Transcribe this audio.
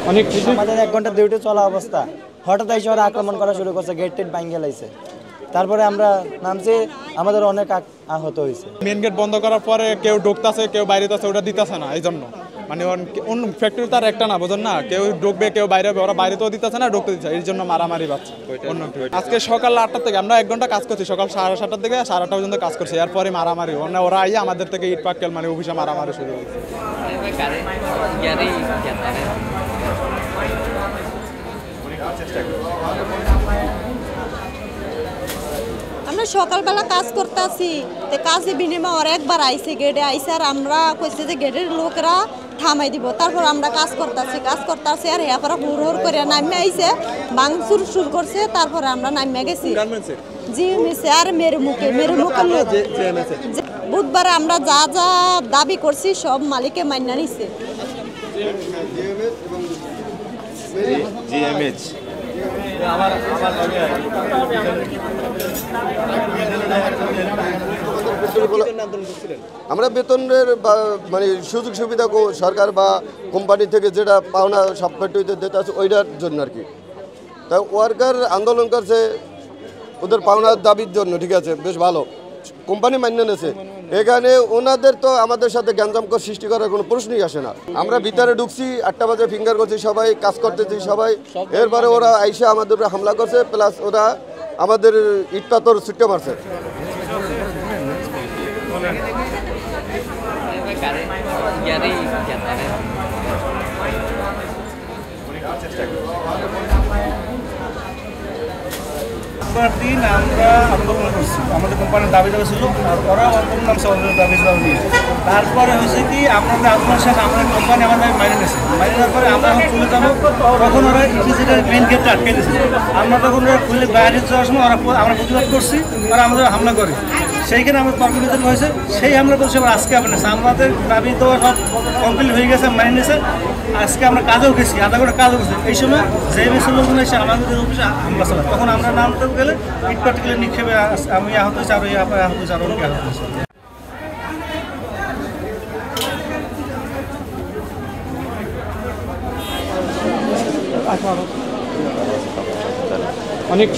অনেক আমাদের 1 ঘন্টা ডিউটি চলা অবস্থা হঠাৎ এসে ওরা আক্রমণ করা শুরু করছে, গেট টেট ভাঙিয়ে লাইছে। তারপরে আমরা নামছি, আমাদের অনেক আহত হয়েছে। মেন গেট বন্ধ করার পরে কেউ ঢুকতেছে, কেউ বাইরে আছে, ওটা দিতেছে না। এই জন্য মানে অন্য ফ্যাক্টরি তার একটা না, বোঝেন না, কেউ ঢুকবে কেউ বাইরে হবে, ওরা বাইরে তো দিতেছে না, ঢুকতে দিচ্ছে, এই জন্য মারামারি পাচ্ছে। আজকে সকাল 8টা থেকে আমরা 1 ঘন্টা কাজ করছি, সকাল 7:30 থেকে 8:30 পর্যন্ত কাজ করছি। এরপরে মারামারি, ওরা আইয়া আমাদের থেকে ইট পাক্কেল মানে অফিসে মারামারি শুরু হয়েছে। আমরা সকালবেলা কাজ করতে আসি, তো কাজে বিনিময় আর একবার আইসে, গেটে আইসে, আর আমরা কইছে যে গেটের লোকরা থামাই দিব। তারপর আমরা কাজ করতে আসি আর এরপরে হুড় করে নামে আইসে, ভাঙচুর শুরু করছে। তারপরে আমরা নামে গেছি জি মিছে আর মেরে মুখে লোক। বুধবার আমরা যা যা দাবি করছি সব মালিকে মান্য নিছে। আমরা বেতনের মানে সুযোগ সুবিধা সরকার বা কোম্পানি থেকে যেটা পাওনা সব ফ্যাক্টরিতে দিতে আছে ওইটার জন্য আর কি। তাই ওয়ার্কার আন্দোলন করছে ওদের পাওনার দাবির জন্য, ঠিক আছে, বেশ ভালো, কোম্পানি মান্য নিয়েছে। এখানে ওনাদের তো আমাদের সাথে গ্যাঞ্জাম সৃষ্টি করার কোনো প্রশ্নই আসে না। আমরা ভিতরে ঢুকছি, 8টা বাজে ফিঙ্গার করছি, সবাই কাজ করতেছি সবাই। এরপরে ওরা আইসা আমাদের উপরে হামলা করছে, প্লাস ওরা আমাদের ইট পাথর ছুটে মারছে। দিন আমরা আন্দোলন করছি, আমাদের কোম্পানির দাবি ছিল, আর ওরা আন্দোলন নামছে ওদের দাবি নিয়ে। তারপরে হয়েছে কি আমাদের আন্দোলন শেষ, আমাদের কোম্পানি আমাদের মাইনে নিয়েছে। মাইনে নেওয়ার পরে আমরা চলে যাবো, তখন ওরা ইপিজিটার মেইন গেটটা আটকে দিয়েছে। আমরা তখন ওরা খুলে বাইরে যাওয়ার সময় আমরা প্রতিবাদ করছি, ওরা আমাদের হামলা করে। সেইখানে আমাদের তর্ক বিতর্ক হয়েছে, সেই হামলা করছে আবার আজকে আপনার আমাদের দাবি তো সব কমপ্লিট হয়ে গেছে, মাইনে নিয়েছে। আজকে আমরা কাজেও গেছি, আধা ঘন্টা কাজও গেছি। এই সময় যে মেসের লোকগুলো এসে আমাদের অফিসে হামলা চালায়, তখন আমরা নামতে গেলে ইট পাটকেলে নিক্ষেপে আমি আহত হয়েছি, আরও আহত হয়েছে, আরও অনেকে আহত হয়েছে। অনেক